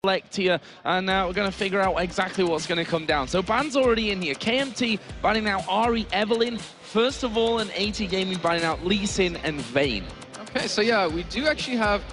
select here, and we're going to figure out exactly what's going to come down. So bans already in here. KMT banning out Ari, Evelyn, first of all, and AT Gaming banning out Lee Sin and Vayne. Okay, so yeah, we do actually have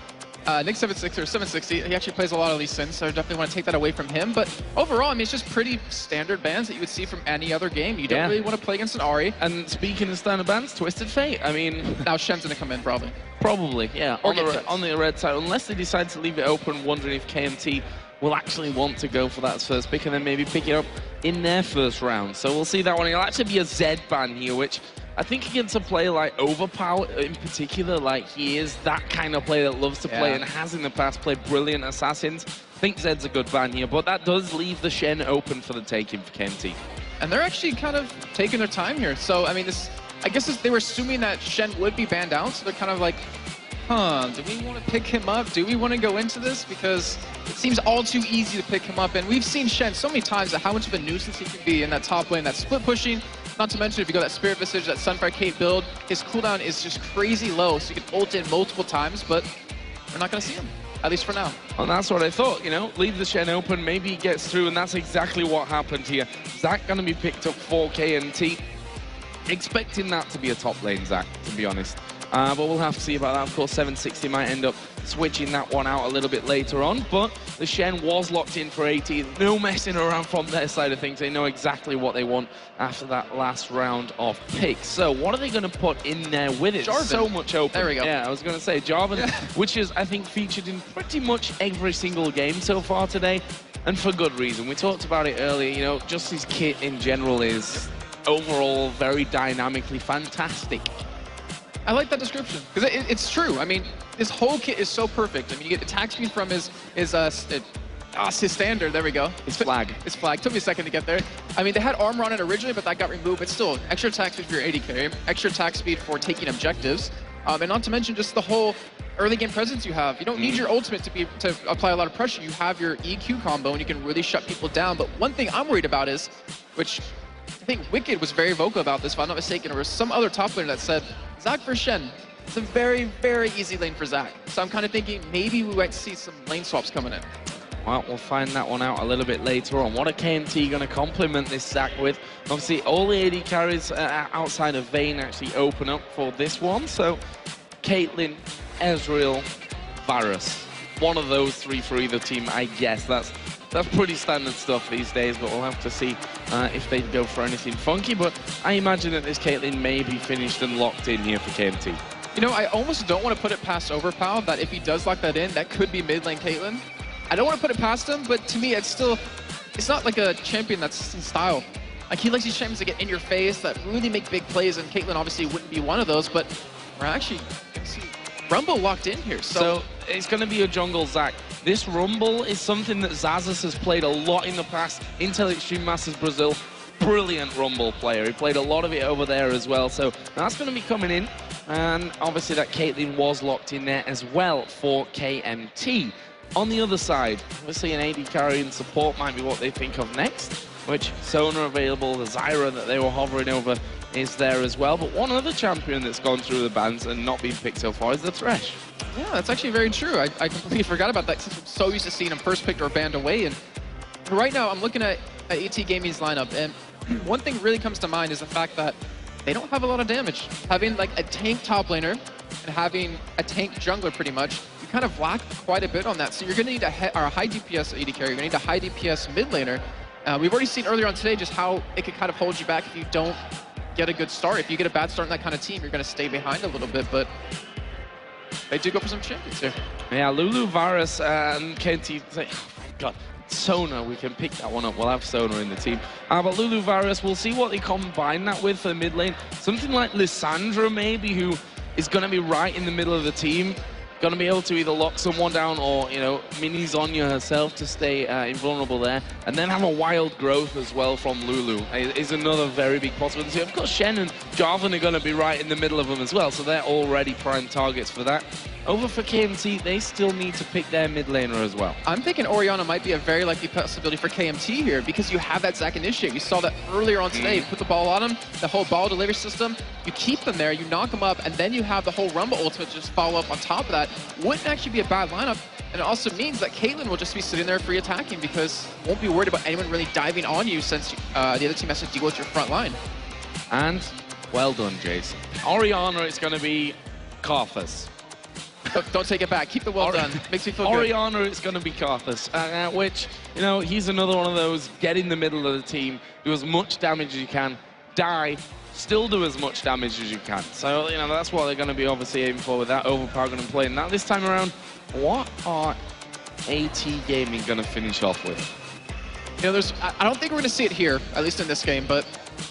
Nick 76 or 760. He actually plays a lot of Lee Sin, so I definitely want to take that away from him. But overall, I mean, it's just pretty standard bans that you would see from any other game. You don't really want to play against an Ari. And speaking of standard bans, Twisted Fate. I mean, now Shen's going to come in probably. Probably, yeah. On the red side, unless they decide to leave it open, wondering if KMT will actually want to go for that first pick and then maybe pick it up in their first round. So we'll see that one. It'll actually be a Z ban here, which I think against a player like Overpower in particular, like he is that kind of player that loves to play and has in the past played brilliant assassins. I think Zed's a good ban here, but that does leave the Shen open for the taking for KMT. And they're actually kind of taking their time here. So, I mean, I guess they were assuming that Shen would be banned out, so they're kind of like, do we want to pick him up? Do we want to go into this? Because it seems all too easy to pick him up. And we've seen Shen so many times that how much of a nuisance he can be in that top lane, that split pushing. Not to mention, if you go that Spirit Visage, that Sunfire Cape build, his cooldown is just crazy low, so you can ult in multiple times, but we're not going to see him, at least for now. And that's what I thought, you know, leave the Shen open, maybe he gets through, and that's exactly what happened here. Zach going to be picked up for KMT. Expecting that to be a top lane Zach, to be honest. But we'll have to see about that. Of course, 760 might end up switching that one out a little bit later on, but the Shen was locked in for AT. No messing around from their side of things. They know exactly what they want after that last round of picks. So what are they going to put in there with it? Jarvan. So much open. There we go. Yeah, I was going to say Jarvan, which is, I think, featured in pretty much every single game so far today, and for good reason. We talked about it earlier, you know, just his kit in general is overall very dynamically fantastic. I like that description, because it's true. I mean, his whole kit is so perfect. I mean, you get attack speed from his standard, there we go. His flag. His flag. Took me a second to get there. I mean, they had armor on it originally, but that got removed. But still, extra attack speed for your AD carry, extra attack speed for taking objectives, and not to mention just the whole early game presence you have. You don't need your ultimate to apply a lot of pressure. You have your EQ combo, and you can really shut people down. But one thing I'm worried about is, which I think Wicked was very vocal about this, if I'm not mistaken, or was some other top laner that said, Zach for Shen, it's a very, very easy lane for Zach. So I'm kind of thinking maybe we might see some lane swaps coming in. Well, we'll find that one out a little bit later on. What are KMT going to complement this Zach with? Obviously, all the AD carries outside of Vayne actually open up for this one. So, Caitlyn, Ezreal, Varus. One of those three for either team, I guess. That's pretty standard stuff these days, but we'll have to see if they go for anything funky. But I imagine that this Caitlyn may be finished and locked in here for KMT. You know, I almost don't want to put it past Overpower that if he does lock that in, that could be mid lane Caitlyn. I don't want to put it past him, but to me, it's not like a champion that's in style. Like, he likes these champions that get in your face, that really make big plays, and Caitlyn obviously wouldn't be one of those, but we're actually going to see Rumble locked in here. So it's going to be a jungle Zach. This Rumble is something that Zazas has played a lot in the past. Intel Extreme Masters Brazil, brilliant Rumble player. He played a lot of it over there as well. So that's going to be coming in. And obviously that Caitlyn was locked in there as well for KMT. On the other side, obviously an AD carry and support might be what they think of next, which Sona available, the Zyra that they were hovering over is there as well. But one other champion that's gone through the bans and not been picked so far is the Thresh. Yeah, that's actually very true. I completely forgot about that since I'm so used to seeing him first picked or banned away. And right now, I'm looking at AT Gaming's lineup, and one thing really comes to mind is the fact that they don't have a lot of damage. Having like a tank top laner and having a tank jungler pretty much, you kind of lack quite a bit on that. So you're going to need a high DPS AD carry. You're going to need a high DPS mid laner. We've already seen earlier on today just how it could kind of hold you back if you don't get a good start. If you get a bad start in that kind of team, you're going to stay behind a little bit, but they do go for some champions here. Yeah, Lulu, Varus, and KMT, oh my god, Sona, we can pick that one up. We'll have Sona in the team. But Lulu, Varus, we'll see what they combine that with for the mid lane. Something like Lissandra maybe, who is going to be right in the middle of the team. Going to be able to either lock someone down or, you know, mini Zonya herself to stay invulnerable there. And then have a wild growth as well from Lulu is another very big possibility. Of course, Shen and Jarvan are going to be right in the middle of them as well, so they're already prime targets for that. Over for KMT, they still need to pick their mid laner as well. I'm thinking Orianna might be a very likely possibility for KMT here because you have that Zac initiate. You saw that earlier on today. You put the ball on him, the whole ball delivery system, you keep them there, you knock them up, and then you have the whole Rumble ultimate just follow up on top of that. Wouldn't actually be a bad lineup. And it also means that Caitlyn will just be sitting there free attacking because you won't be worried about anyone really diving on you since the other team has to deal with your front line. And well done, Jason. Orianna is going to be Karthus. Don't take it back. Keep the well done. Makes me feel good. Orianna is going to be Karthus, which, you know, he's another one of those, get in the middle of the team, do as much damage as you can, die, still do as much damage as you can. So, you know, that's what they're going to be obviously aiming for with that overpowering and playing. Now, this time around, what are AT Gaming going to finish off with? You know, I don't think we're going to see it here, at least in this game, but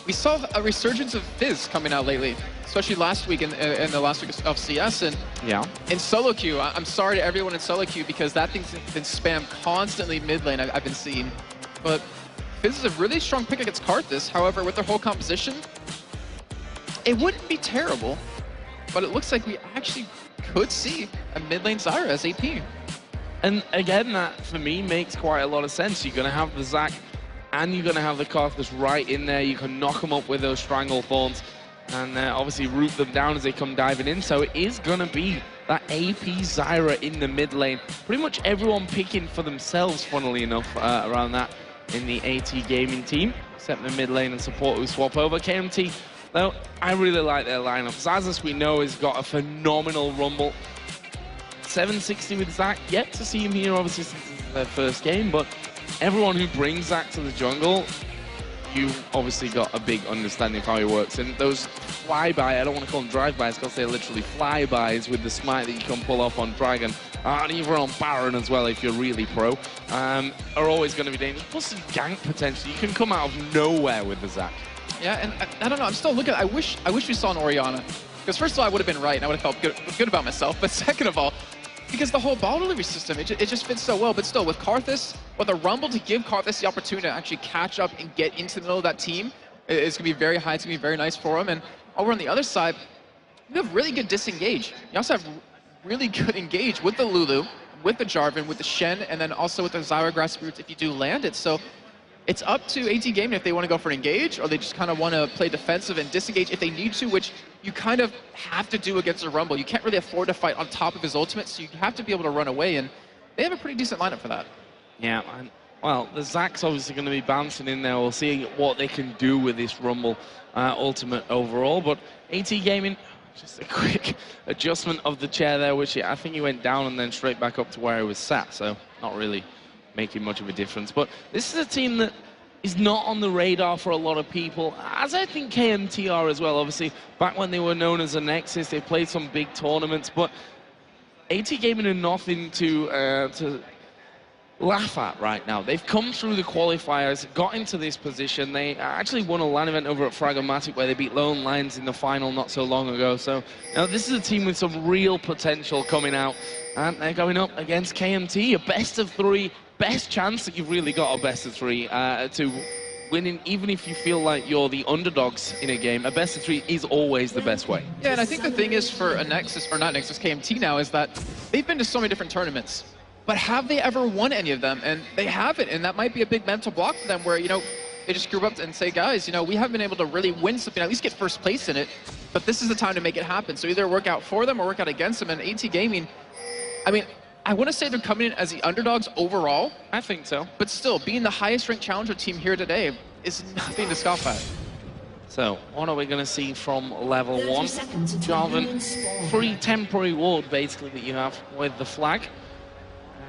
we saw a resurgence of Fizz coming out lately, especially last week in the last week of CS. And yeah, in solo queue, I'm sorry to everyone in solo queue because that thing's been spammed constantly mid lane, I've been seeing. But Fizz is a really strong pick against Karthus. However, with their whole composition, it wouldn't be terrible, but it looks like we actually could see a mid lane Zyra as AP. And again, that for me makes quite a lot of sense. You're going to have the Zac and you're going to have the Karthus right in there. You can knock them up with those Strangle Thorns and obviously root them down as they come diving in. So it is going to be that AP Zyra in the mid lane. Pretty much everyone picking for themselves, funnily enough, around that in the AT Gaming team, except the mid lane and support who swap over. KMT, though, I really like their lineup. Zazas, we know, has got a phenomenal Rumble. 760 with Zac, yet to see him here, obviously, since this is their first game, but everyone who brings Zac to the jungle, you've obviously got a big understanding of how he works. And those flyby, I don't want to call them drive-bys, because they're literally flybys with the smite that you can pull off on Dragon, and even on Baron as well, if you're really pro, are always going to be dangerous. Plus the gank potential, you can come out of nowhere with the Zac. Yeah, and I don't know, I'm still looking, I wish we saw an Orianna. Because first of all, I would have been right, and I would have felt good about myself. But second of all, because the whole ball delivery system, it just fits so well. But still, with Karthus, with a Rumble to give Karthus the opportunity to actually catch up and get into the middle of that team, it's going to be very high. It's going to be very nice for him. And over on the other side, you have really good disengage. You also have really good engage with the Lulu, with the Jarvan, with the Shen, and then also with the Zyra Grass Roots if you do land it. So it's up to AT Gaming if they want to go for an engage, or they just kind of want to play defensive and disengage if they need to, which you kind of have to do against a Rumble. You can't really afford to fight on top of his ultimate, so you have to be able to run away, and they have a pretty decent lineup for that. Yeah, and, well, the Zac's obviously going to be bouncing in there. We'll see what they can do with this Rumble ultimate overall, but AT Gaming, just a quick adjustment of the chair there, which I think he went down and then straight back up to where he was sat, so not really making much of a difference. But this is a team that is not on the radar for a lot of people, as I think KMT are as well. Obviously, back when they were known as a Nexus, they played some big tournaments, but AT Gaming are nothing to laugh at right now. They've come through the qualifiers, got into this position. They actually won a LAN event over at Fragomatic where they beat Lone Lions in the final not so long ago. So now this is a team with some real potential coming out, and they're going up against KMT, a best of three. Best chance that you've really got a best of three to winning, even if you feel like you're the underdogs in a game. A best of three is always the best way. Yeah, and I think the thing is for a Nexus, or not Nexus, KMT now, is that they've been to so many different tournaments, but have they ever won any of them? And they haven't, and that might be a big mental block for them where, you know, they just group up and say, guys, you know, we haven't been able to really win something, at least get first place in it, but this is the time to make it happen. So either work out for them or work out against them. And AT Gaming, I mean, I want to say they're coming in as the underdogs overall. I think so. But still, being the highest ranked challenger team here today is nothing to scoff at. So, what are we going to see from level 1? Jarvan, free temporary ward basically that you have with the flag.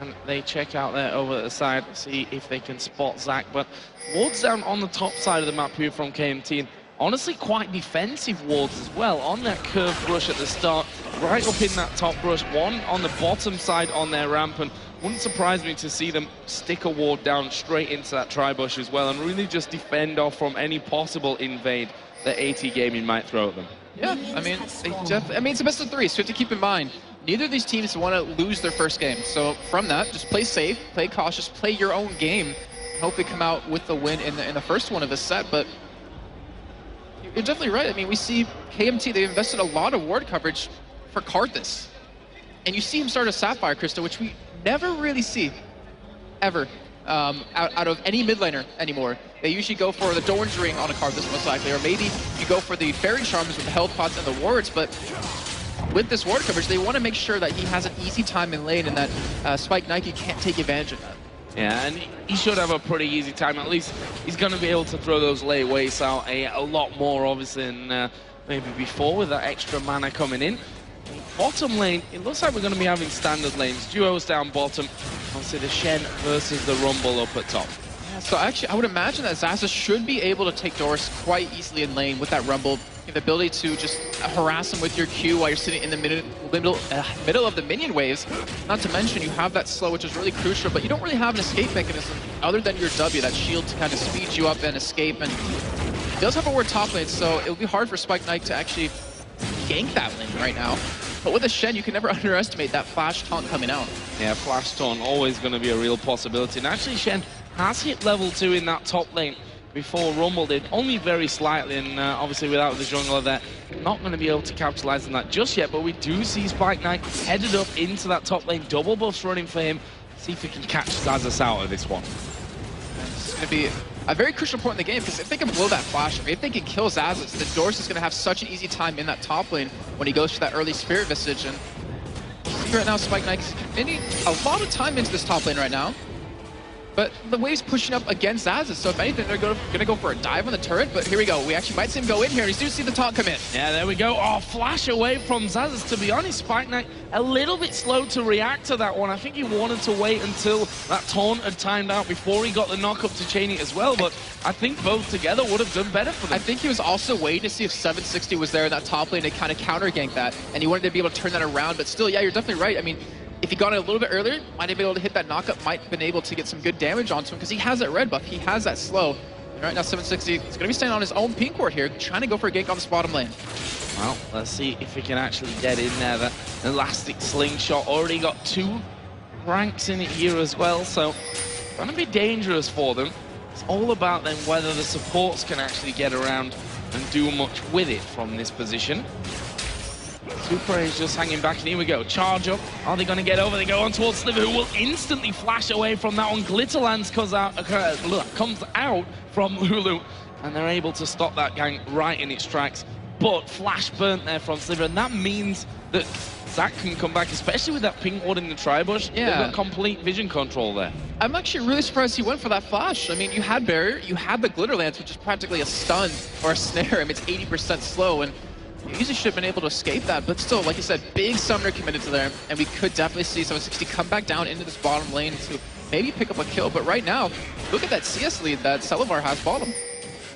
And they check out there over the side, see if they can spot Zac. But wards down on the top side of the map here from KMT. And honestly, quite defensive wards as well. On that curved rush at the start, right up in that top rush, one on the bottom side on their ramp, and wouldn't surprise me to see them stick a ward down straight into that tri-bush as well, and really just defend off from any possible invade that AT Gaming might throw at them. Yeah, I mean, it's a best of three, so you have to keep in mind, neither of these teams want to lose their first game. So from that, just play safe, play cautious, play your own game, and hope they come out with the win in the first one of the set. But you're definitely right. I mean, we see KMT, they've invested a lot of ward coverage for Karthus. And you see him start a Sapphire Crystal, which we never really see, ever, out of any mid laner anymore. They usually go for the Dorn's Ring on a Karthus most likely, or maybe you go for the Fairy Charms with the health pots and the wards, but with this ward coverage, they want to make sure that he has an easy time in lane and that Spike Nike can't take advantage of that. Yeah, and he should have a pretty easy time. At least he's going to be able to throw those late waves out a lot more, obviously, than maybe before with that extra mana coming in. Bottom lane, it looks like we're going to be having standard lanes. Duos down bottom. Obviously, the Shen versus the Rumble up at top. Yeah, so actually, I would imagine that Zaza should be able to take Doris quite easily in lane with that Rumble. The ability to just harass him with your Q while you're sitting in the middle of the minion waves. Not to mention, you have that slow, which is really crucial, but you don't really have an escape mechanism other than your W, that shield to kind of speed you up and escape. And he does have a ward top lane, so it'll be hard for Spike Knight to actually gank that lane right now. But with a Shen, you can never underestimate that flash taunt coming out. Yeah, flash taunt always going to be a real possibility. And actually, Shen has hit level 2 in that top lane before Rumble did, only very slightly, and obviously without the jungler there, not going to be able to capitalize on that just yet, but we do see Spike Knight headed up into that top lane, double buffs running for him. See if he can catch Zazas out of this one. It's going to be a very crucial point in the game, because if they can blow that flash, if they can kill Zazas, then Doris is going to have such an easy time in that top lane when he goes for that early Spirit Visage. And right now, Spike Knight is committing a lot of time into this top lane right now. But the wave's pushing up against Zazas, so if anything, they're going to go for a dive on the turret, but here we go. We actually might see him go in here, and you do see the taunt come in. Yeah, there we go. Oh, flash away from Zazas. To be honest, Spike Knight a little bit slow to react to that one. I think he wanted to wait until that taunt had timed out before he got the knock up to chain it as well, but I think both together would have done better for them. I think he was also waiting to see if 760 was there in that top lane to kind of counter gank that, and he wanted to be able to turn that around, but still, yeah, you're definitely right. I mean, if he got it a little bit earlier, might have been able to hit that knockup, might have been able to get some good damage onto him, because he has that red buff, he has that slow. And right now, 760 is going to be staying on his own pink ward here, trying to go for a gank on this bottom lane. Well, let's see if he can actually get in there. The elastic slingshot already got 2 ranks in it here as well, so it's going to be dangerous for them. It's all about then whether the supports can actually get around and do much with it from this position. Super is just hanging back, and here we go. Charge up. Are they going to get over? They go on towards Sliver, who will instantly flash away from that one. Glitterlands comes out from Lulu, and they're able to stop that gank right in its tracks. But flash burnt there from Sliver, and that means that Zach can come back, especially with that pink ward in the tri-bush. Yeah. They've got complete vision control there. I'm actually really surprised he went for that flash. I mean, you had Barrier, you had the Glitterlands, which is practically a stun or a snare. I mean, it's 80% slow, and you usually should have been able to escape that, but still, like you said, big summoner committed to there, and we could definitely see 760 come back down into this bottom lane to maybe pick up a kill. But right now, look at that CS lead that Celavar has bottom.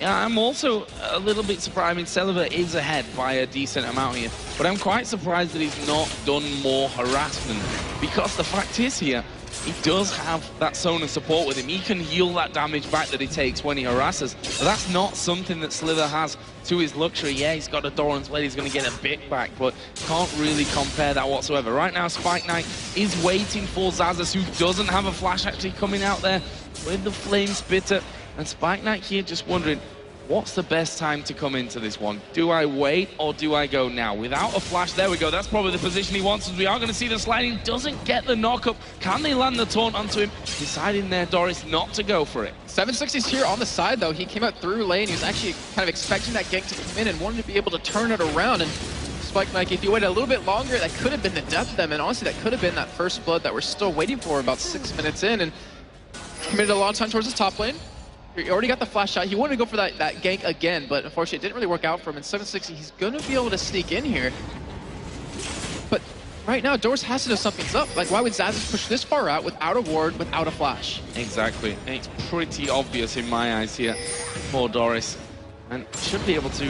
Yeah, I'm also a little bit surprised. I mean, Celavar is ahead by a decent amount here, but I'm quite surprised that he's not done more harassment, because the fact is here, he does have that Sona support with him. He can heal that damage back that he takes when he harasses. But that's not something that Slither has to his luxury. Yeah, he's got a Doran's Blade, he's going to get a bit back, but can't really compare that whatsoever. Right now, Spike Knight is waiting for Zazas, who doesn't have a flash actually coming out there with the Flame Spitter. And Spike Knight here just wondering, what's the best time to come into this one? Do I wait or do I go now? Without a flash, there we go. That's probably the position he wants, as we are going to see the sliding. Doesn't get the knock up. Can they land the taunt onto him? Deciding there, Doris, not to go for it. 760's here on the side, though. He came out through lane. He was actually kind of expecting that gank to come in and wanted to be able to turn it around. And Spike Knight, if you waited a little bit longer, that could have been the death of them. And honestly, that could have been that first blood that we're still waiting for about 6 minutes in. And committed a lot of time towards his top lane. He already got the flash shot. He wanted to go for that gank again, but unfortunately it didn't really work out for him. And 760, he's going to be able to sneak in here. But right now, Doris has to know something's up. Like, why would Zazas push this far out without a ward, without a flash? Exactly. And it's pretty obvious in my eyes here for Doris. And should be able to,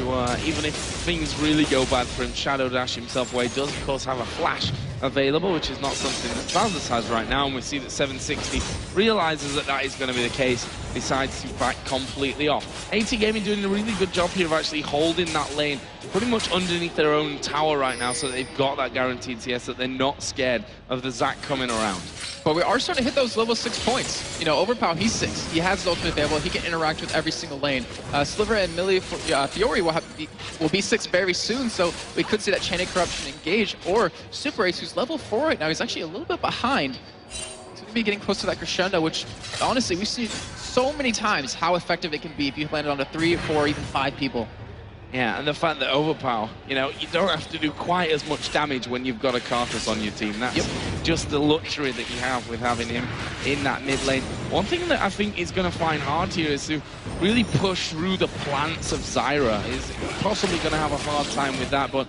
even if things really go bad for him, Shadow Dash himself away. Does, of course, have a flash available, which is not something that Zazas has right now. And we see that 760 realizes that that is going to be the case, decides to back completely off. AT Gaming doing a really good job here of actually holding that lane pretty much underneath their own tower right now, so that they've got that guaranteed CS, that they're not scared of the Zac coming around. But we are starting to hit those level 6 points. You know, Overpower, he's 6. He has the ultimate available. He can interact with every single lane. Sliver and Millie Fiori will be 6 very soon, so we could see that Chain of Corruption engage, or Super Ace, who's level 4 right now. He's actually a little bit behind. He's going to be getting close to that crescendo, which, honestly, we've seen so many times how effective it can be if you landed on 3 or 4 or even 5 people. Yeah, and the fact that overpower, you know, you don't have to do quite as much damage when you've got a Karthus on your team. That's just the luxury that you have with having him in that mid lane. One thing that I think is going to find hard here is to really push through the plants of Zyra. Is possibly going to have a hard time with that, but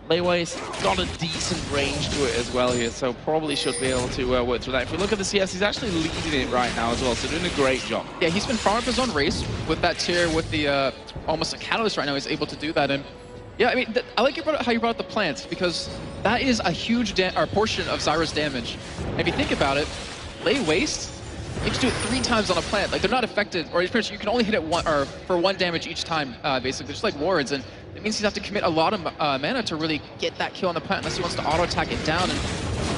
Leiwei's got a decent range to it as well here, so probably should be able to work through that. If you look at the CS, he's actually leading it right now as well, so doing a great job. Yeah, he's been farming up his own race with that tier, with the almost a catalyst right now. He's able to do that, and yeah, I mean, I like how you brought up the plants, because that is a huge portion of Zyra's damage. And if you think about it, Lei Waste, you can do it 3 times on a plant. Like, they're not affected, or you can only hit it for 1 damage each time, basically, just like wards. And it means he's have to commit a lot of mana to really get that kill on the plant, unless he wants to auto-attack it down. And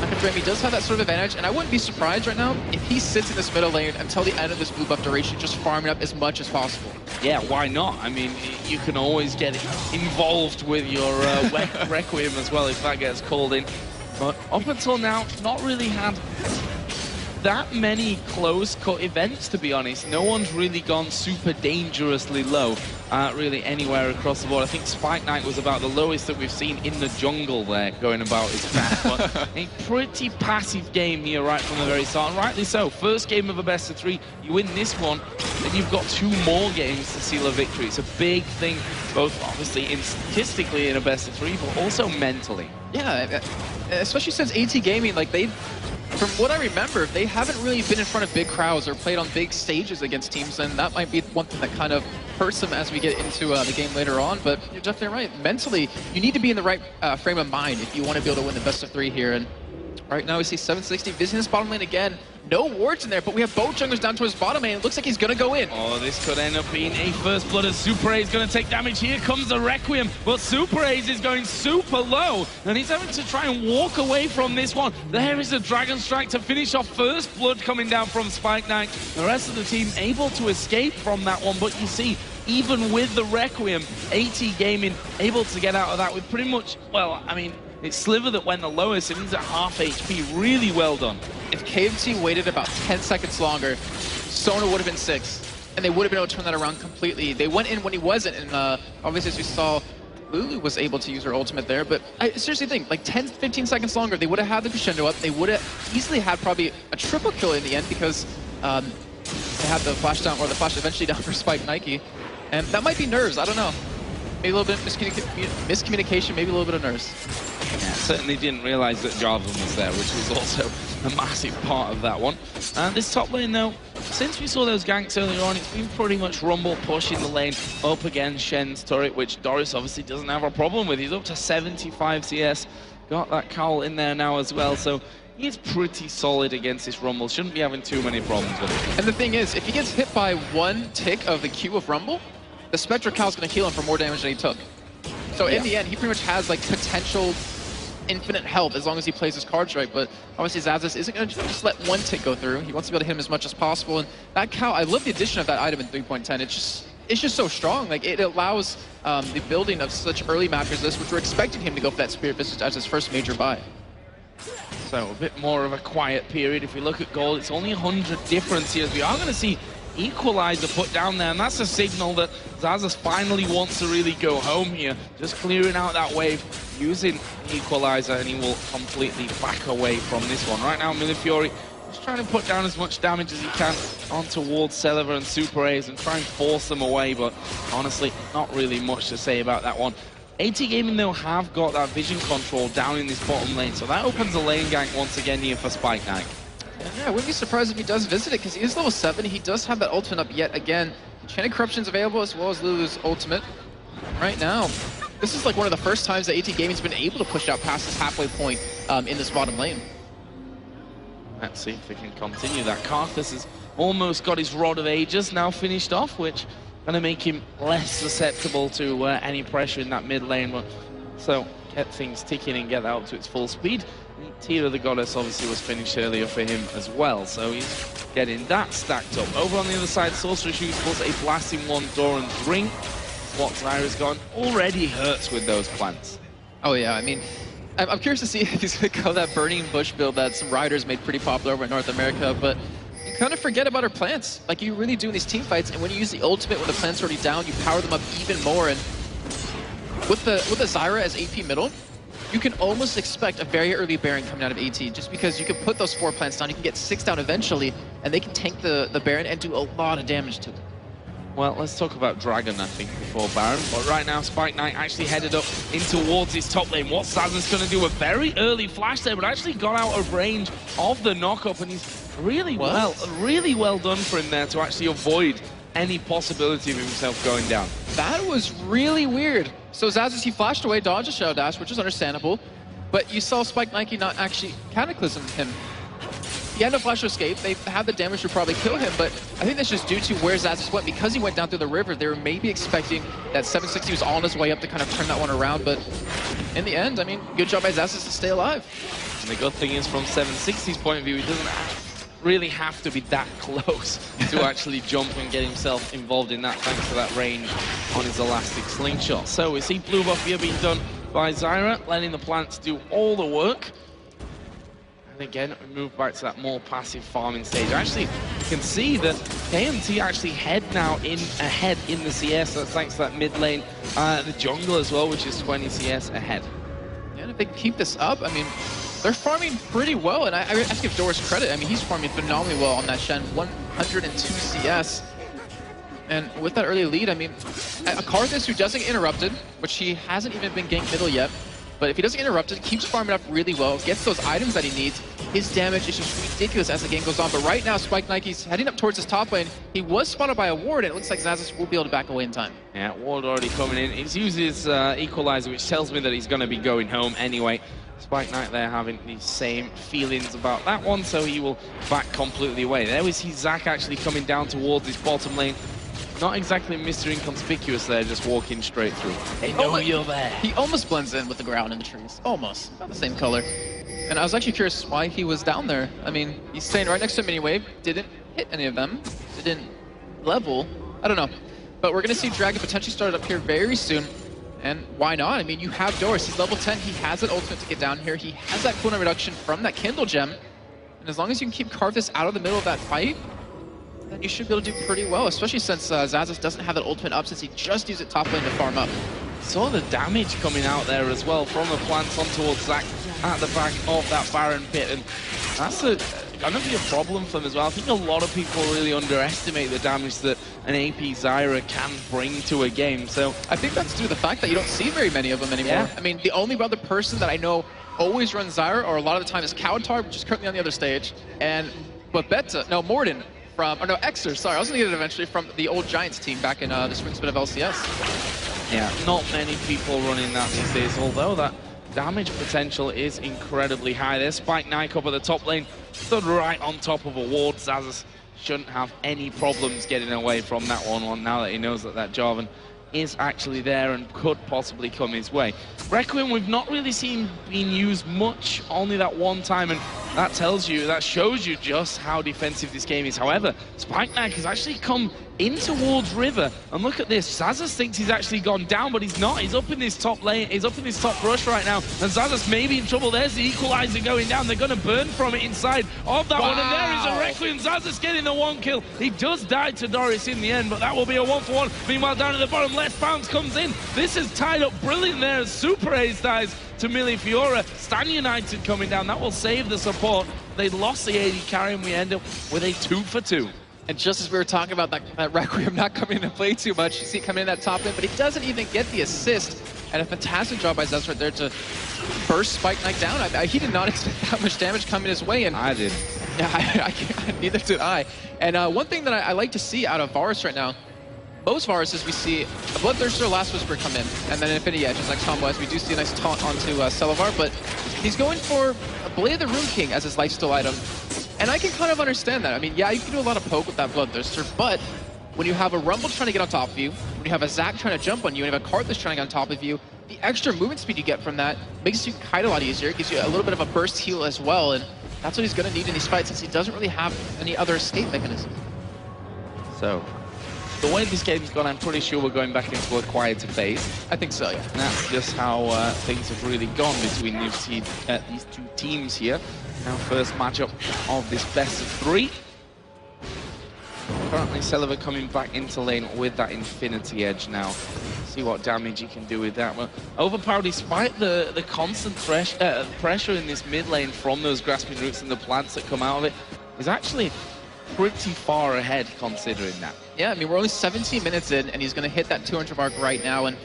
Akadremi does have that sort of advantage, and I wouldn't be surprised right now if he sits in this middle lane until the end of this blue buff duration, just farming up as much as possible. Yeah, why not? I mean, you can always get involved with your Requiem as well if that gets called in. But up until now, not really had that many close-cut events, to be honest. No one's really gone super dangerously low, really anywhere across the board. I think Spike Knight was about the lowest that we've seen in the jungle there, going about his path. But a pretty passive game here right from the very start, and rightly so. First game of a best-of-3, you win this one, then you've got 2 more games to seal a victory. It's a big thing, both obviously statistically in a best-of-3, but also mentally. Yeah, especially since AT Gaming, like from what I remember, they haven't really been in front of big crowds or played on big stages against teams, and that might be one thing that kind of hurts them as we get into the game later on. But you're definitely right. Mentally, you need to be in the right frame of mind if you want to be able to win the best-of-3 here. And right now we see 760 visiting this bottom lane again. No wards in there, but we have both junglers down towards bottom lane. It looks like he's going to go in. Oh, this could end up being a first blood as Super A is going to take damage. Here comes the Requiem, but Super A's is going super low, and he's having to try and walk away from this one. There is a Dragon Strike to finish off first blood coming down from Spike Knight. The rest of the team able to escape from that one, but you see, even with the Requiem, AT Gaming able to get out of that with pretty much, well, I mean, it's Sliver that went the lowest, and he's at half HP. Really well done. If KMT waited about 10 seconds longer, Sona would have been 6, and they would have been able to turn that around completely. They went in when he wasn't, and obviously, as we saw, Lulu was able to use her ultimate there, but I seriously think, like 10, 15 seconds longer, they would have had the crescendo up. They would have easily had probably a triple kill in the end, because they had the flash down, or the flash eventually down for Spike Nike, and that might be nerves, I don't know. Maybe a little bit of miscommunication, maybe a little bit of nerves. Yeah, certainly didn't realize that Jarvan was there, which was also a massive part of that one. And this top lane, though, since we saw those ganks earlier on, it's been pretty much Rumble pushing the lane up against Shen's turret, which Doris obviously doesn't have a problem with. He's up to 75 CS, got that cowl in there now as well, so he's pretty solid against this Rumble. Shouldn't be having too many problems with it. And the thing is, if he gets hit by 1 tick of the Q of Rumble, the Spectre Cow's going to heal him for more damage than he took. So in the end, he pretty much has like potential infinite health as long as he plays his cards right, but obviously Xaxis isn't going to just let 1 tick go through. He wants to be able to hit him as much as possible, and that cow, I love the addition of that item in 3.10. It's just so strong. Like, it allows the building of such early maps as this, which we're expecting him to go for that Spirit Visage as his first major buy. So a bit more of a quiet period. If we look at gold, it's only 100 difference here. We are going to see Equalizer put down there, and that's a signal that Xaxis finally wants to really go home here. Just clearing out that wave, using Equalizer, and he will completely back away from this one. Right now, Millefiori just trying to put down as much damage as he can on towards Celeber and Super A's and try and force them away, but honestly, not really much to say about that one. AT Gaming, though, have got that vision control down in this bottom lane, so that opens a lane gank once again here for Spike Knight. Yeah, I wouldn't be surprised if he does visit it, because he is level 7. He does have that ultimate up yet again. Enchanted Corruption's available, as well as Lulu's ultimate. Right now, this is like one of the first times that AT Gaming's been able to push out past this halfway point in this bottom lane. Let's see if they can continue that. Karthus has almost got his Rod of Ages now finished off, which going to make him less susceptible to any pressure in that mid lane. But so get things ticking and get that up to its full speed. Tear of the Goddess obviously was finished earlier for him as well, so he's getting that stacked up. Over on the other side, Sorcerer Shoes plus a blasting one, Doran's Ring. What Zyra's gone already hurts with those plants. Oh yeah, I mean, I'm curious to see if he's going to go that Burning Bush build that some riders made pretty popular over in North America, but you kind of forget about her plants. Like, you really do in these team fights, and when you use the ultimate when the plants are already down, you power them up even more, and with the Zyra as AP middle, you can almost expect a very early Baron coming out of AT, just because you can put those 4 plants down, you can get 6 down eventually, and they can tank the Baron and do a lot of damage to it. Well, let's talk about Dragon, I think, before Baron. But right now, Spike Knight actually headed up in towards his top lane. What's Zazas going to do? A very early flash there, but actually got out of range of the knock-up, and he's really well done for him there to actually avoid any possibility of himself going down. That was really weird. So Zazas, he flashed away, dodged a Shadow Dash, which is understandable, but you saw Spike Nike not actually Cataclysm him. He had no flash to escape. They had the damage to probably kill him, but I think that's just due to where Zazas went. Because he went down through the river, they were maybe expecting that 760 was on his way up to kind of turn that one around, but in the end, I mean, good job by Zazas to stay alive. And the good thing is, from 760's point of view, he doesn't really have to be that close to actually jump and get himself involved in that, thanks to that range on his elastic slingshot. So we see blue buff here being done by Zyra, letting the plants do all the work. And again, we move back to that more passive farming stage. Actually, you can see that KMT actually ahead in the CS. That's thanks to that mid lane, the jungle as well, which is 20 CS ahead. Yeah, and if they keep this up, I mean, they're farming pretty well, and I have to give Doris credit. I mean, he's farming phenomenally well on that Shen, 102 CS. And with that early lead, I mean, a Karthus who doesn't get interrupted, which he hasn't even been ganked middle yet, but if he doesn't get interrupted, keeps farming up really well, gets those items that he needs, his damage is just ridiculous as the game goes on. But right now, Spike Nike's heading up towards his top lane. He was spotted by a ward, and it looks like Zazas will be able to back away in time. Yeah, ward already coming in. He's used his equalizer, which tells me that he's going to be going home anyway. Spike Knight there having the same feelings about that one, so he will back completely away. There we see Zac actually coming down towards his bottom lane. Not exactly Mr. Inconspicuous there, just walking straight through. They know you're there. He almost blends in with the ground and the trees. Almost. About the same color. And I was actually curious why he was down there. I mean, he's staying right next to Mini Wave, didn't hit any of them, didn't level. I don't know. But we're going to see Dragon potentially start up here very soon. And why not? I mean, you have Doris. He's level 10. He has an ultimate to get down here. He has that cooldown reduction from that Kindle gem. And as long as you can keep Karthus out of the middle of that fight, then you should be able to do pretty well, especially since Zazas doesn't have that ultimate up, since he just used it top lane to farm up. Saw the damage coming out there as well from the plants on towards Zac at the back of that Baron pit, and that's gonna be a problem for him as well. I think a lot of people really underestimate the damage that an AP Zyra can bring to a game. So I think that's due to the fact that you don't see very many of them anymore. Yeah. I mean, the only other person that I know always runs Zyra, or a lot of the time, is Cowtar, which is currently on the other stage, and Morden. Exer, sorry, I was going to get it eventually from the old Giants team back in the spring split of LCS. Yeah, not many people running that these days, although that damage potential is incredibly high. There's Spike Knight up at the top lane, stood right on top of a ward. Zazas shouldn't have any problems getting away from that one now that he knows that that Jarvan is actually there and could possibly come his way. Requiem, we've not really seen being used much, only that one time, and that shows you just how defensive this game is. However, Spike Knight has actually come in towards River, and look at this. Zazas thinks he's actually gone down, but he's not. He's up in this top lane, he's up in this top rush right now, and Zazas may be in trouble. There's the equalizer going down. They're going to burn from it inside of that one, and there is a Requiem. Zazas getting the one kill. He does die to Doris in the end, but that will be a 1-for-1. Meanwhile, down at the bottom, Les Bounce comes in. This is tied up brilliant there as Super Ace dies to Millie Fiora. Stan United coming down. That will save the support. They lost the AD carry, and we end up with a 2-for-2. And just as we were talking about that Requiem not coming into play too much, you see coming in that top lane, but he doesn't even get the assist. And a fantastic job by Zez right there to burst Spike Knight down. He did not expect that much damage coming his way. And I did. Yeah, neither did I. And one thing that I like to see out of Varus right now, most Varuses we see a Bloodthirster, Last Whisper come in, and then Infinity Edge is next combo, as we do see a nice taunt onto Celavar, but he's going for a Blade of the Rune King as his lifesteal item. And I can kind of understand that. I mean, yeah, you can do a lot of poke with that Bloodthirster, but when you have a Rumble trying to get on top of you, when you have a Zac trying to jump on you, and you have a Karthus trying to get on top of you, the extra movement speed you get from that makes you kite a lot easier, gives you a little bit of a burst heal as well, and that's what he's going to need in these fights since he doesn't really have any other escape mechanism. So, the way this game's gone, I'm pretty sure we're going back into a quieter phase. I think so, yeah. And that's just how things have really gone between these two teams here. Now, first matchup of this best of 3. Currently, Celavar coming back into lane with that Infinity Edge now. See See what damage he can do with that. Well, Overpower, despite the constant pressure in this mid lane from those grasping roots and the plants that come out of it, is actually pretty far ahead considering that. Yeah, I mean, we're only 17 minutes in, and he's going to hit that 200 mark right now. And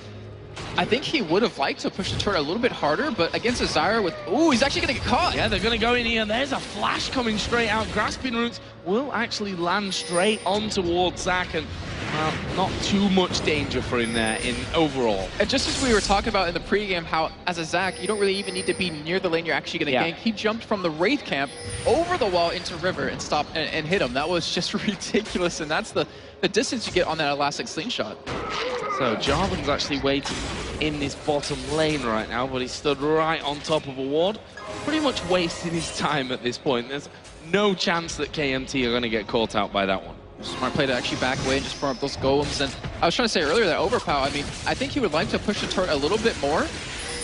I think he would have liked to push the turret a little bit harder, but against a Zyra with... Ooh, he's actually going to get caught. Yeah, they're going to go in here. There's a flash coming straight out. Grasping Roots will actually land straight on towards Zac, and not too much danger for him there in overall. And just as we were talking about in the pregame, how as a Zac, you don't really even need to be near the lane you're actually going to gank. He jumped from the Wraith camp over the wall into River and stopped and hit him. That was just ridiculous, and that's the distance you get on that elastic slingshot. So Jarvan's actually waiting in this bottom lane right now, but he stood right on top of a ward, pretty much wasting his time at this point. There's no chance that KMT are going to get caught out by that one. Smart play to actually back away and just farm up those golems. And I was trying to say earlier that Overpower, I mean, I think he would like to push the turret a little bit more,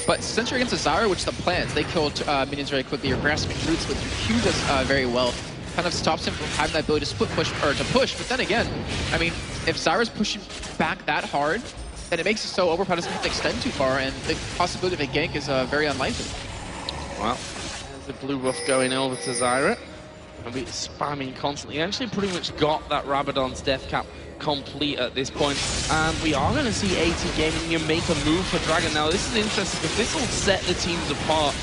but since you're against a Zyra, which the plans, they killed minions very quickly. Your grasping roots with your Q does very well. Kind of stops him from having that ability to split push, or to push. But then again, I mean, if Zyra's pushing back that hard, then it makes it so Overpower doesn't have to extend too far, and the possibility of a gank is very unlikely. Well, there's a blue buff going over to Zyra. And be spamming constantly. Actually pretty much got that Rabadon's death cap complete at this point. And we are going to see AT Gaming make a move for Dragon. Now this is interesting because this will set the teams apart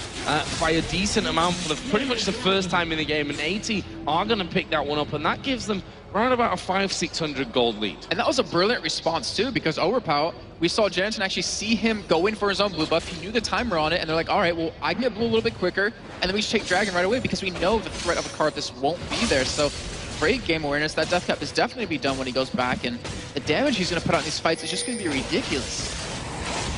by a decent amount for pretty much the first time in the game. And AT are going to pick that one up, and that gives them around about a 500-600 gold lead. And that was a brilliant response too, because Overpower, we saw Jansen actually see him go in for his own blue buff. He knew the timer on it, and they're like, all right, well, I can get blue a little bit quicker, and then we just take Dragon right away because we know the threat of a Karthus won't be there. So great game awareness. That death cap is definitely going to be done when he goes back, and the damage he's going to put on these fights is just going to be ridiculous.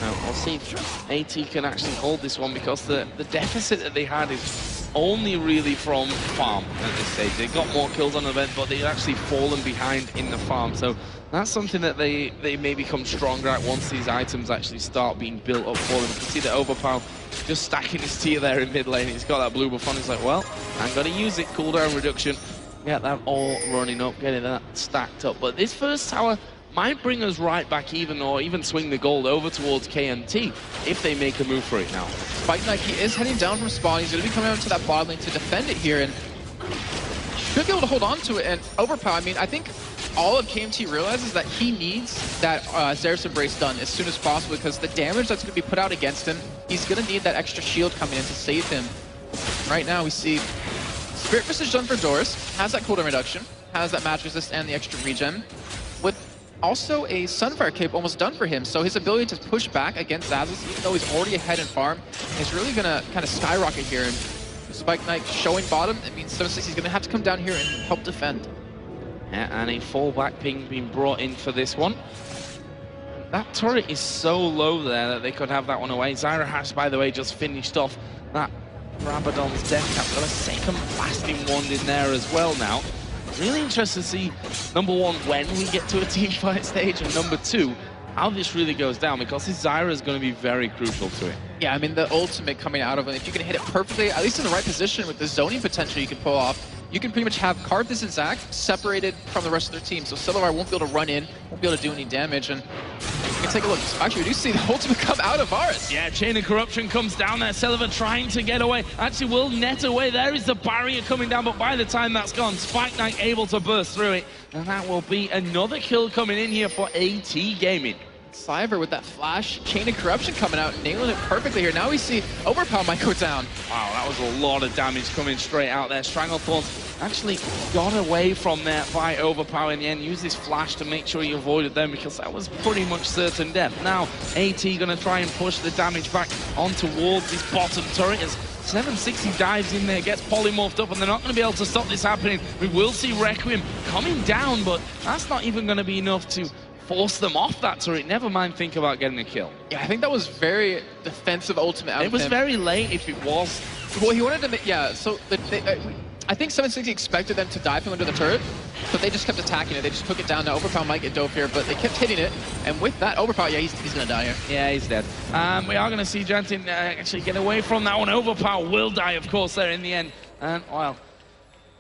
Now, we'll see if AT can actually hold this one, because the deficit that they had is only really from farm at this stage. They got more kills on the event, but they've actually fallen behind in the farm. So that's something that they may become stronger at once these items actually start being built up for them. You can see that Overpower just stacking his tier there in mid lane. He's got that blue buff on. He's like, well, I'm going to use it. Cooldown reduction. Get that all running up, getting that stacked up. But this first tower might bring us right back even, or even swing the gold over towards KMT if they make a move for it now. Fight Knight, he is heading down from spawn. He's going to be coming out to that bot lane to defend it here, and should be able to hold on to it. And Overpower, I mean, I think all of KMT realizes that he needs that Xerath's Embrace done as soon as possible, because the damage that's going to be put out against him, he's going to need that extra shield coming in to save him. Right now we see Spirit Visage done for Doris, has that cooldown reduction, has that match resist and the extra regen, with also a Sunfire Cape almost done for him. So his ability to push back against Xaxis, even though he's already ahead in farm, is really going to kind of skyrocket here. And Spike Knight showing bottom, it means 760 is going to have to come down here and help defend. Yeah, and a fallback ping being brought in for this one. That turret is so low there that they could have that one away. Zyra has, by the way, just finished off that Rabadon's death cap. Got a second blasting wand in there as well now. Really interested to see, number one, when we get to a team fight stage, and number two, how this really goes down, because this Zyra is going to be very crucial to it. Yeah, I mean, the ultimate coming out of it, if you can hit it perfectly, at least in the right position with the zoning potential you can pull off, you can pretty much have Karthus and Zac separated from the rest of their team. So Silver won't be able to run in, won't be able to do any damage. And you can take a look. Actually, we do see the ultimate come out of Varus. Yeah, Chain of Corruption comes down there. Silver trying to get away. Actually will net away. There is the barrier coming down, but by the time that's gone, Spike Knight able to burst through it. And that will be another kill coming in here for AT Gaming. Cyber with that flash, Chain of Corruption coming out, nailing it perfectly here. Now we see Overpower might go down. Wow, that was a lot of damage coming straight out there. Stranglethorns actually got away from there by Overpower in the end. Use this flash to make sure you avoided them, because that was pretty much certain death. Now, AT going to try and push the damage back on towards this bottom turret as 760 dives in there, gets polymorphed up, and they're not going to be able to stop this happening. We will see Requiem coming down, but that's not even going to be enough to force them off that turret. Never mind think about getting a kill. Yeah, I think that was very defensive ultimate out of him. It was very late if it was. Well, he wanted to make, yeah, so I think 760 expected them to dive him under the turret, but they just kept attacking it. They just took it down. Now Overpower might get dove here, but they kept hitting it, and with that, Overpower, yeah, he's going to die here. Yeah, he's dead. We are going to see Jansen actually get away from that one. Overpower will die, of course, there in the end. And, well,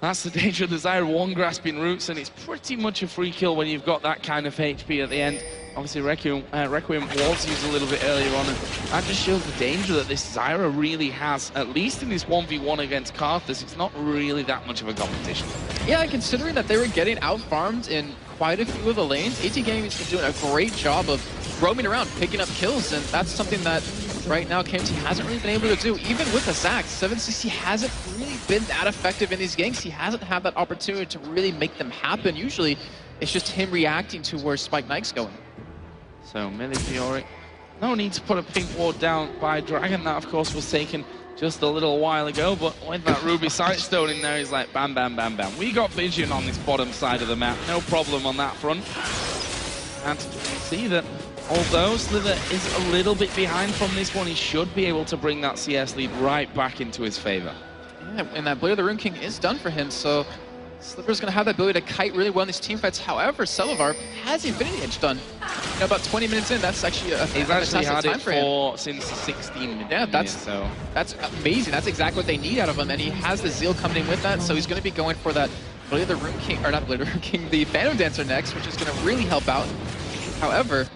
That's the danger of the Zyra. One grasping roots, and it's pretty much a free kill when you've got that kind of HP at the end. Obviously, Requiem was used a little bit earlier on, and that just shows the danger that this Zyra really has, at least in this 1v1 against Karthus. It's not really that much of a competition. Yeah, considering that they were getting out-farmed in quite a few of the lanes, AT Gaming's been doing a great job of roaming around, picking up kills, and that's something that right now KMT hasn't really been able to do. Even with the Zac, 760 hasn't really been that effective in these ganks. He hasn't had that opportunity to really make them happen. Usually, it's just him reacting to where Spike Knight's going. So, Fiori, no need to put a pink ward down by Dragon. That, of course, was taken just a little while ago, but with that Ruby Sightstone in there, he's like, bam, bam, bam, bam. We got vision on this bottom side of the map. No problem on that front. And see that although Slither is a little bit behind from this one, he should be able to bring that CS lead right back into his favor. Yeah, and that Blade of the Rune King is done for him, so Slither's going to have the ability to kite really well in these teamfights. However, Celavar has the Infinity Edge done. You know, about 20 minutes in, that's actually a fantastic time for him. Since 16 minutes. Yeah, that's amazing. That's exactly what they need out of him, and he has the Zeal coming in with that, so he's going to be going for that Blade of the Rune King, or not Blade of the Rune King, the Phantom Dancer next, which is going to really help out. However,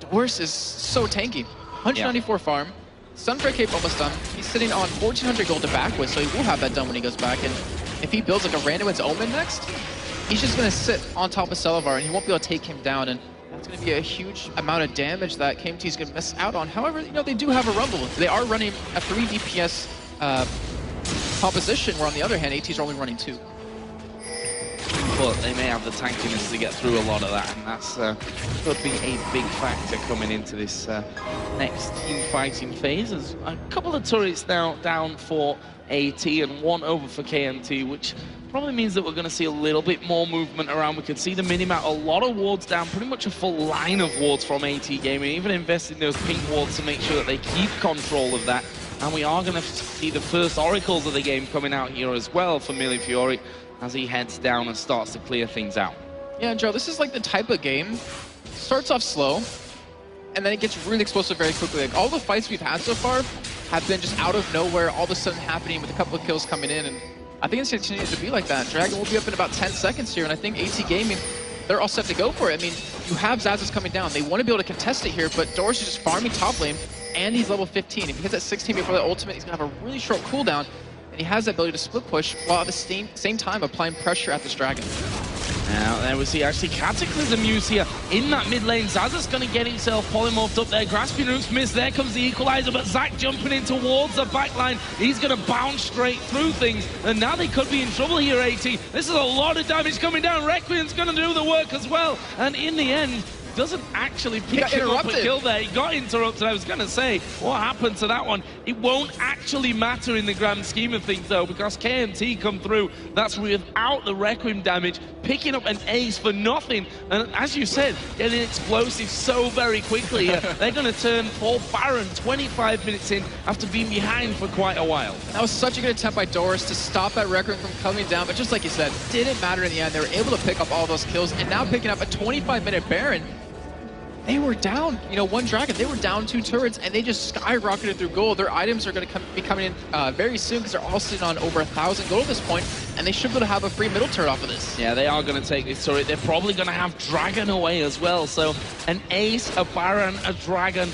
Doris is so tanky. 194 farm. Sunfray Cape almost done. He's sitting on 1,400 gold to back with, so he will have that done when he goes back. And if he builds like a Randuin's Omen next, he's just going to sit on top of Celavar, and he won't be able to take him down. And that's going to be a huge amount of damage that KMT is going to miss out on. However, you know, they do have a Rumble. They are running a 3 DPS composition, where on the other hand, ATs are only running 2. But they may have the tankiness to get through a lot of that, and that's could be a big factor coming into this next team fighting phase. There's a couple of turrets now down for AT and one over for KMT, which probably means that we're going to see a little bit more movement around. We can see the minimap, a lot of wards down, pretty much a full line of wards from AT Gaming, even investing those pink wards to make sure that they keep control of that. And we are going to see the first oracles of the game coming out here as well for Fiori, as he heads down and starts to clear things out. Yeah, Joe, this is like the type of game, starts off slow, and then it gets really explosive very quickly. Like, all the fights we've had so far have been just out of nowhere, all of a sudden happening with a couple of kills coming in, and I think it's going to continue to be like that. Dragon will be up in about 10 seconds here, and I think AT Gaming, they're all set to go for it. I mean, you have Zazas coming down. They want to be able to contest it here, but Doris is just farming top lane, and he's level 15. If he hits that 16 before the ultimate, he's going to have a really short cooldown, and he has the ability to split push while at the same time applying pressure at this Dragon. Now, there we see actually Cataclysm use here in that mid lane. Zaza's going to get himself polymorphed up there. Grasping Roots miss. There comes the equalizer, but Zac jumping in towards the backline. He's going to bounce straight through things, and now they could be in trouble here, AT. This is a lot of damage coming down. Requiem's going to do the work as well, and in the end, doesn't actually pick him up a kill there. He got interrupted. I was going to say, what happened to that one? It won't actually matter in the grand scheme of things, though, because KMT come through. That's without the Requiem damage, picking up an ace for nothing. And as you said, getting explosive so very quickly. They're going to turn for Baron 25 minutes in after being behind for quite a while. That was such a good attempt by Doris to stop that Requiem from coming down, but just like you said, didn't matter in the end. They were able to pick up all those kills, and now picking up a 25-minute Baron. They were down, you know, one Dragon. They were down 2 turrets, and they just skyrocketed through gold. Their items are going to be coming in very soon, because they're all sitting on over 1,000 gold at this point, and they should be able to have a free middle turret off of this. Yeah, they are going to take this turret. They're probably going to have Dragon away as well. So an ace, a Baron, a Dragon,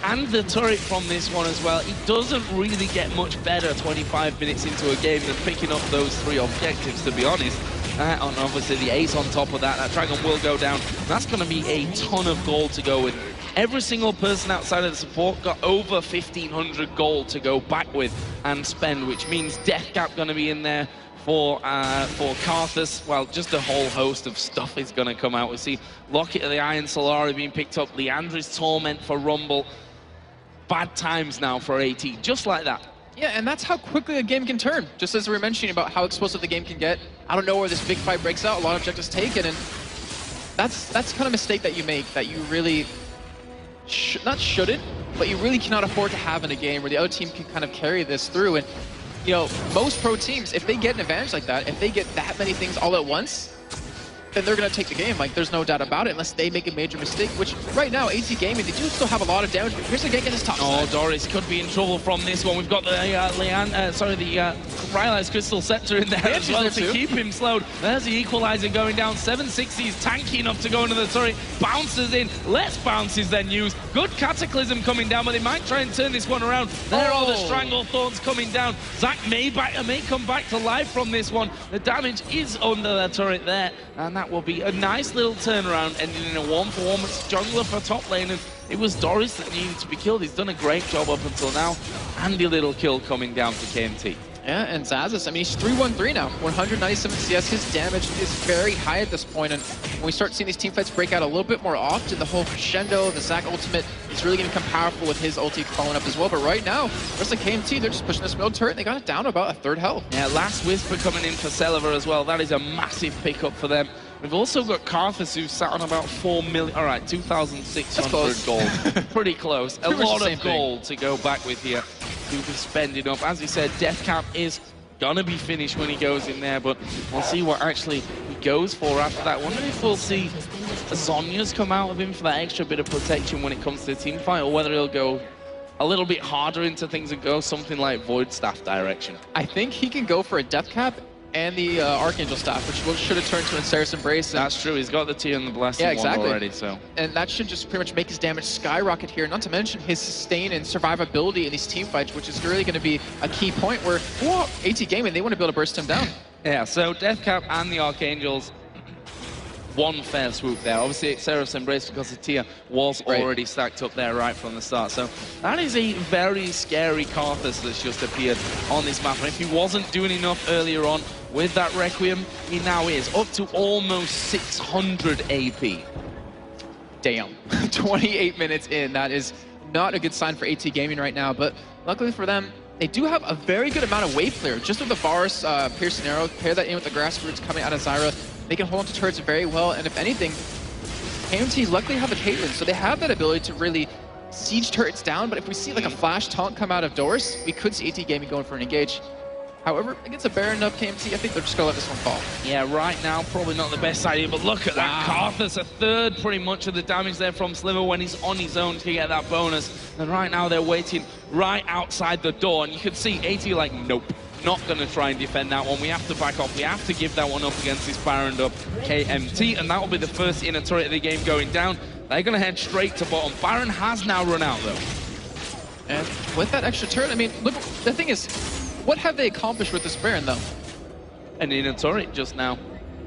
and the turret from this one as well. It doesn't really get much better 25 minutes into a game than picking up those 3 objectives, to be honest. And obviously the ace on top of that, that Dragon will go down. That's going to be a ton of gold to go with. Every single person outside of the support got over 1,500 gold to go back with and spend, which means Death Gap going to be in there for Karthus. Well, just a whole host of stuff is going to come out. We see Locket of the Iron Solari being picked up, Leandra's Torment for Rumble. Bad times now for AT, just like that. Yeah, and that's how quickly a game can turn. Just as we were mentioning about how explosive the game can get, I don't know where this big fight breaks out, a lot of objectives taken, and that's kind of mistake that you make, that you really, not shouldn't, but you really cannot afford to have in a game where the other team can kind of carry this through. And, you know, most pro teams, if they get an advantage like that, if they get that many things all at once, then they're going to take the game. Like, there's no doubt about it, unless they make a major mistake, which right now, AT Gaming, they do still have a lot of damage. But here's the gank in this top side. Doris could be in trouble from this one. We've got the Rylai's Crystal Scepter in there as well to keep him slowed. There's the equalizer going down. 760 is tanky enough to go into the turret. Bounces in. Less bounces than used. Good Cataclysm coming down, but they might try and turn this one around. There are the Strangle Thorns coming down. Zac may come back to life from this one. The damage is under the turret there, and that will be a nice little turnaround, ending in a 1-for-1. It's jungler for top lane, and it was Doris that needed to be killed. He's done a great job up until now. Handy little kill coming down to KMT. Yeah, and Xaxus, I mean, he's 3-1-3 now. 197 CS. His damage is very high at this point, and when we start seeing these team fights break out a little bit more often, the whole crescendo, the Zac ultimate is really going to become powerful with his ulti following up as well. But right now, versus KMT, they're just pushing this middle turret, and they got it down to about a third health. Yeah, Last Whisper coming in for Celiver as well. That is a massive pickup for them. We've also got Karthus, who's sat on about 4 million. All right, 2,600 gold. Pretty close. A lot of gold to go back with here. To be spending up. As he said, Death Cap is gonna be finished when he goes in there, but we'll see what actually he goes for after that. I wonder if we'll see Zhonya's come out of him for that extra bit of protection when it comes to the team fight, or whether he'll go a little bit harder into things and go something like Void Staff direction. I think he can go for a Death Cap and the Archangel Staff, which should have turned to Ensar's Embrace. That's true, he's got the Tear and the Blessing one already, so. And that should just pretty much make his damage skyrocket here, not to mention his sustain and survivability in these team fights, which is really going to be a key point where, whoa, AT Gaming, they want to be able to burst him down. Yeah, so Death Cap and the Archangels, one fair swoop there. Obviously, Ensar's Embrace, because the Tear was already stacked up there right from the start. So that is a very scary Karthus that's just appeared on this map. And if he wasn't doing enough earlier on with that Requiem, he now is up to almost 600 AP. Damn. 28 minutes in. That is not a good sign for AT Gaming right now. But luckily for them, they do have a very good amount of wave clear. Just with the Varus Piercing Arrow, pair that in with the Grass Roots coming out of Zyra, they can hold on to turrets very well. And if anything, KMT luckily have a Caitlyn, so they have that ability to really siege turrets down. But if we see like a flash taunt come out of Doris, we could see AT Gaming going for an engage. However, against a Baron up KMT, I think they're just going to let this one fall. Yeah, right now, probably not the best idea, but look at that. Karthus, a third pretty much of the damage there from Sliver when he's on his own to get that bonus. And right now, they're waiting right outside the door. And you can see AT like, nope, not going to try and defend that one. We have to back off. We have to give that one up against this Baron up KMT. And that will be the first inner turret of the game going down. They're going to head straight to bottom. Baron has now run out, though. And with that extra turret, I mean, look, the thing is, what have they accomplished with this Baron, though? An inner turret just now.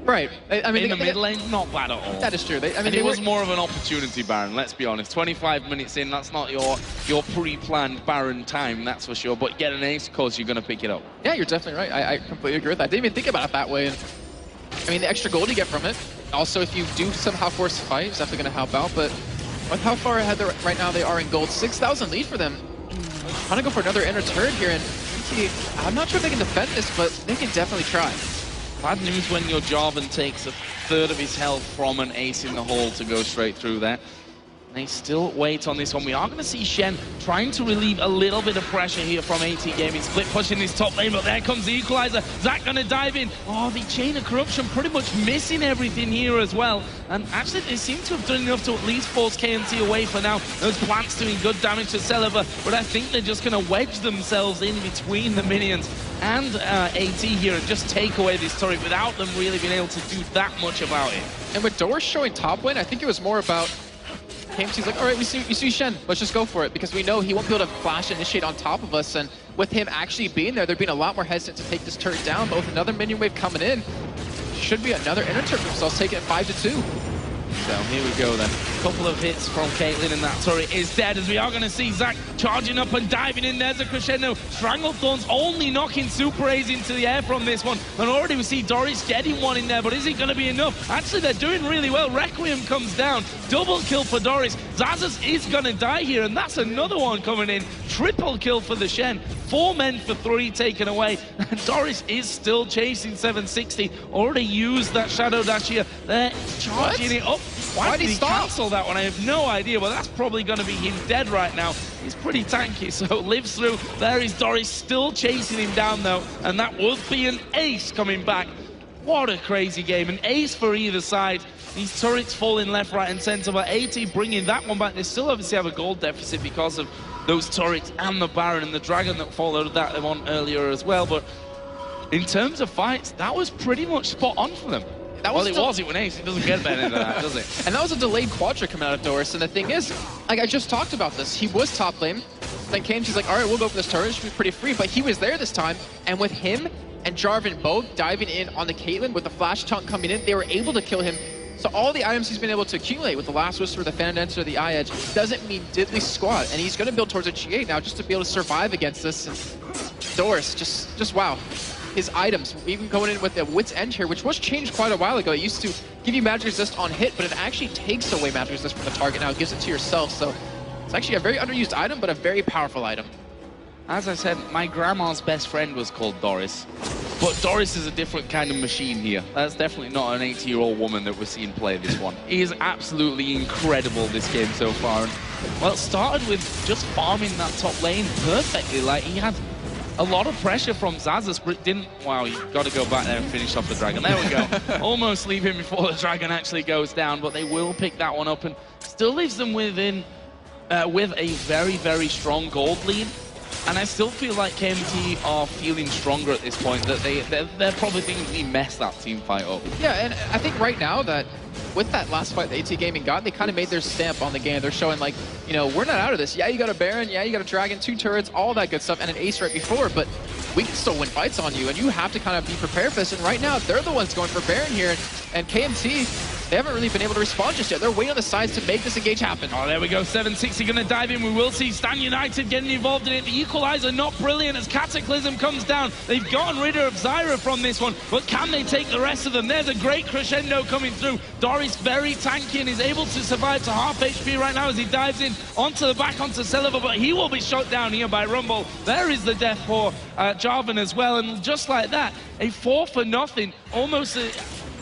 Right. I mean, in the mid lane, not bad at all. That is true. I mean, it was more of an opportunity Baron, let's be honest. 25 minutes in, that's not your pre-planned Baron time, that's for sure. But get an ace, of course, you're going to pick it up. Yeah, you're definitely right. I completely agree with that. I didn't even think about it that way. And, I mean, the extra gold you get from it. Also, if you do somehow force the fight, it's definitely going to help out. But with how far ahead right now they are in gold, 6,000 lead for them. Trying to go for another inner turret here. And I'm not sure if they can defend this, but they can definitely try. Bad news when your Jarvan takes a third of his health from an ace in the hole to go straight through there. They still wait on this one. We are going to see Shen trying to relieve a little bit of pressure here from AT Gaming. Split pushing his top lane, but there comes the equalizer. Zac going to dive in. Oh, the Chain of Corruption pretty much missing everything here as well. And actually, they seem to have done enough to at least force KMT away for now. Those plants doing good damage to Celiver, but I think they're just going to wedge themselves in between the minions and AT here and just take away this turret without them really being able to do that much about it. And with Doris showing top lane, I think it was more about KMT's like, all right, we see Shen, let's just go for it, because we know he won't be able to flash initiate on top of us, and with him actually being there, they're being a lot more hesitant to take this turret down, but with another minion wave coming in, should be another inner turret for themselves, taking it 5-2. So here we go then. A couple of hits from Caitlyn and that turret is dead, as we are going to see Zac charging up and diving in. There's a crescendo. Stranglethorns only knocking Super A's into the air from this one. And already we see Doris getting one in there, but is it going to be enough? Actually, they're doing really well. Requiem comes down. Double kill for Doris. Xaxus is going to die here, and that's another one coming in. Triple kill for the Shen. 4 men for 3 taken away. And Doris is still chasing 760. Already used that Shadow Dash here. They're charging it up. Why did he cancel that one? I have no idea, but that's probably going to be him dead right now. He's pretty tanky, so lives through. There is Doris still chasing him down, though, and that would be an ace coming back. What a crazy game. An ace for either side. These turrets falling left, right, and center, but AT bringing that one back. They still obviously have a gold deficit because of those turrets and the Baron and the Dragon that followed that they won earlier as well. But in terms of fights, that was pretty much spot on for them. It was an ace. It doesn't get better than that, does it? And that was a delayed quadra coming out of Doris. And the thing is, like I just talked about this, he was top lane. Then KMT's like, all right, we'll go for this turret. She was pretty free, but he was there this time. And with him and Jarvan both diving in on the Caitlyn with the flash chunk coming in, they were able to kill him. So all the items he's been able to accumulate with the Last Whisper, the Fan Dancer, the Eye Edge, doesn't mean diddly squat. And he's going to build towards a G8 now just to be able to survive against this. And Doris, just wow. His items, even going in with the Wit's End here, which was changed quite a while ago. It used to give you magic resist on hit, but it actually takes away magic resist from the target now. It gives it to yourself. So it's actually a very underused item, but a very powerful item. As I said, my grandma's best friend was called Doris. But Doris is a different kind of machine here. That's definitely not an 80-year-old woman that we're seeing play this one. He is absolutely incredible this game so far. And, well, it started with just farming that top lane perfectly. Like, he had a lot of pressure from Xaxus, but it didn't... Wow, you've got to go back there and finish off the Dragon. There we go. Almost leave him before the Dragon actually goes down, but they will pick that one up and still leaves them with a very, very strong gold lead. And I still feel like KMT are feeling stronger at this point, that they're probably thinking we messed that team fight up. Yeah, and I think right now that with that last fight that AT Gaming got, they kind of made their stamp on the game. They're showing like, you know, we're not out of this. Yeah, you got a Baron, yeah, you got a Dragon, 2 turrets, all that good stuff, and an ace right before, but we can still win fights on you, and you have to kind of be prepared for this. And right now, they're the ones going for Baron here, and KMT, they haven't really been able to respond just yet. They're waiting on the sides to make this engage happen. Oh, there we go. 760 going to dive in. We will see Stan United getting involved in it. The equalizer not brilliant as Cataclysm comes down. They've gotten rid of Zyra from this one, but can they take the rest of them? There's a great crescendo coming through. Doris very tanky and is able to survive to half HP right now as he dives in onto the back onto Celiva, but he will be shot down here by Rumble. There is the death for Jarvan as well, and just like that, a 4-for-0, almost a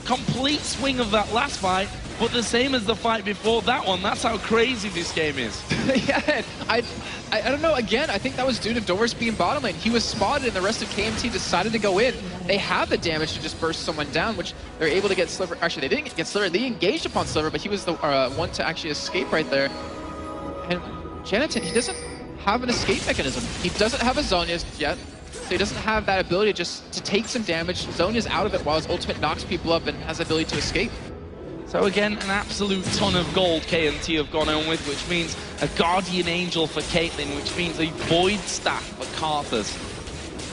complete swing of that last fight, but the same as the fight before that one. That's how crazy this game is. Yeah, I don't know. Again, I think that was due to Doris being bottom lane. He was spotted and the rest of KMT decided to go in. They have the damage to just burst someone down, which they're able to get Sliver. Actually, they didn't get Sliver. They engaged upon Sliver, but he was the one to actually escape right there. And Janitin, he doesn't have an escape mechanism. He doesn't have a Zhonya's yet. So he doesn't have that ability just to take some damage. Zhonya's out of it while his ultimate knocks people up and has the ability to escape. So again, an absolute ton of gold KMT have gone on with, which means a Guardian Angel for Caitlyn, which means a Void Staff for Karthus.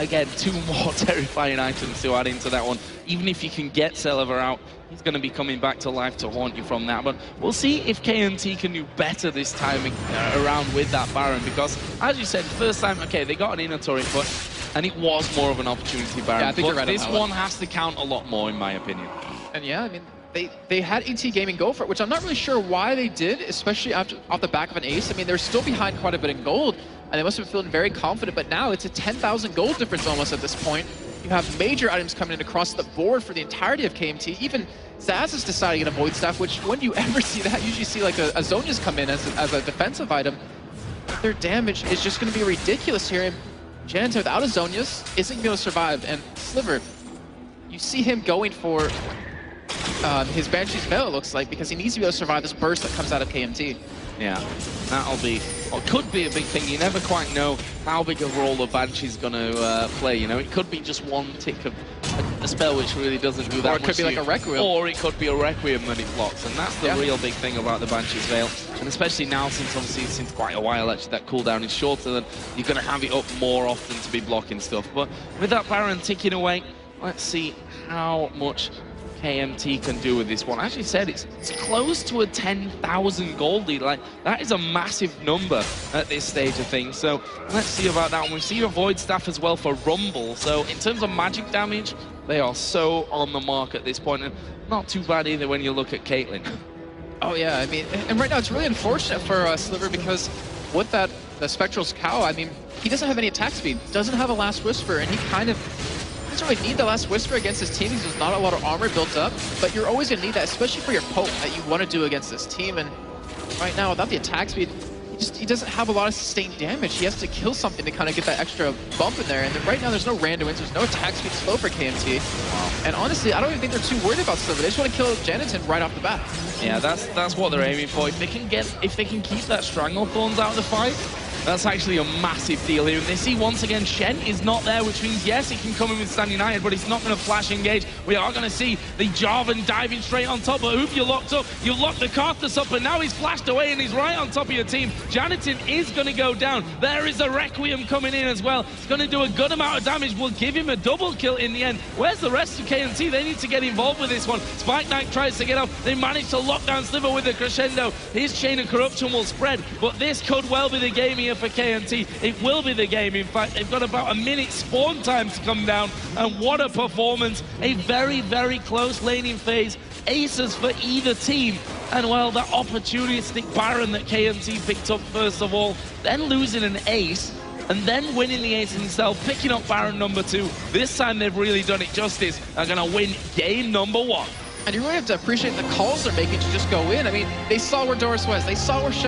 Again, 2 more terrifying items to add into that one. Even if you can get Celiva out, he's going to be coming back to life to haunt you from that. But we'll see if KMT can do better this time around with that Baron, because, as you said, first time, okay, they got an inner turret, and it was more of an opportunity Baron. Yeah, I think you're right this on that one has to count a lot more, in my opinion. And yeah, I mean, they had AT Gaming go for it, which I'm not really sure why they did, especially off the back of an ace. I mean, they're still behind quite a bit in gold, and they must have been feeling very confident, but now it's a 10,000 gold difference almost at this point. You have major items coming in across the board for the entirety of KMT. Even Zaz is deciding to get a Void Staff, which when do you ever see that? You usually see like a Zhonya's come in as a defensive item. Their damage is just going to be ridiculous here. And Janitor without a Zhonya's isn't going to survive. And Sliver, you see him going for his Banshee's Veil, it looks like, because he needs to be able to survive this burst that comes out of KMT. Yeah, that'll be, or could be a big thing. You never quite know how big a role the Banshee's going to play, you know. It could be just one tick of a spell which really doesn't do that much. Or it could be like a Requiem. Or it could be a Requiem that it blocks, and that's the real big thing about the Banshee's Veil. And especially now, since quite a while, actually, that cooldown is shorter, than you're going to have it up more often to be blocking stuff. But with that Baron ticking away, let's see how much KMT can do with this one. As you said, it's close to a 10,000 gold lead. Like, that is a massive number at this stage of things. So let's see about that. And we see a Void Staff as well for Rumble. So in terms of magic damage, they are so on the mark at this point. And not too bad either when you look at Caitlyn. Oh yeah, I mean, and right now it's really unfortunate for Sliver, because with that, the Spectral's Cow, I mean, he doesn't have any attack speed, doesn't have a Last Whisper, and he kind of doesn't really need the Last Whisper against his team because there's not a lot of armor built up, but you're always going to need that, especially for your poke that you want to do against this team. And right now, without the attack speed, he he doesn't have a lot of sustained damage. He has to kill something to kind of get that extra bump in there. And then right now, there's no random wins. There's no attack speed slow for KMT. And honestly, I don't even think they're too worried about Silver. They just want to kill Janatan right off the bat. Yeah, that's what they're aiming for. If they can keep that Stranglethorns out of the fight, that's actually a massive deal here. And they see once again Shen is not there, which means yes, he can come in with Stand United, but he's not going to flash engage. We are going to see the Jarvan diving straight on top. But Oof, you're locked up. You locked the Karthus up, and now he's flashed away and he's right on top of your team. Janatan is going to go down. There is a Requiem coming in as well. It's going to do a good amount of damage. We'll give him a double kill in the end. Where's the rest of KMT? They need to get involved with this one. Spike Knight tries to get off. They manage to lock down Sliver with the crescendo. His chain of corruption will spread, but this could well be the game here for KMT. It will be the game. In fact, they've got about a minute spawn time to come down, and what a performance. A very, very close laning phase. Aces for either team, and well, that opportunistic Baron that KMT picked up first of all, then losing an ace, and then winning the ace himself, picking up Baron number 2. This time they've really done it justice. They're going to win game number 1. And you really have to appreciate the calls they're making to just go in. I mean, they saw where Doris was. They saw where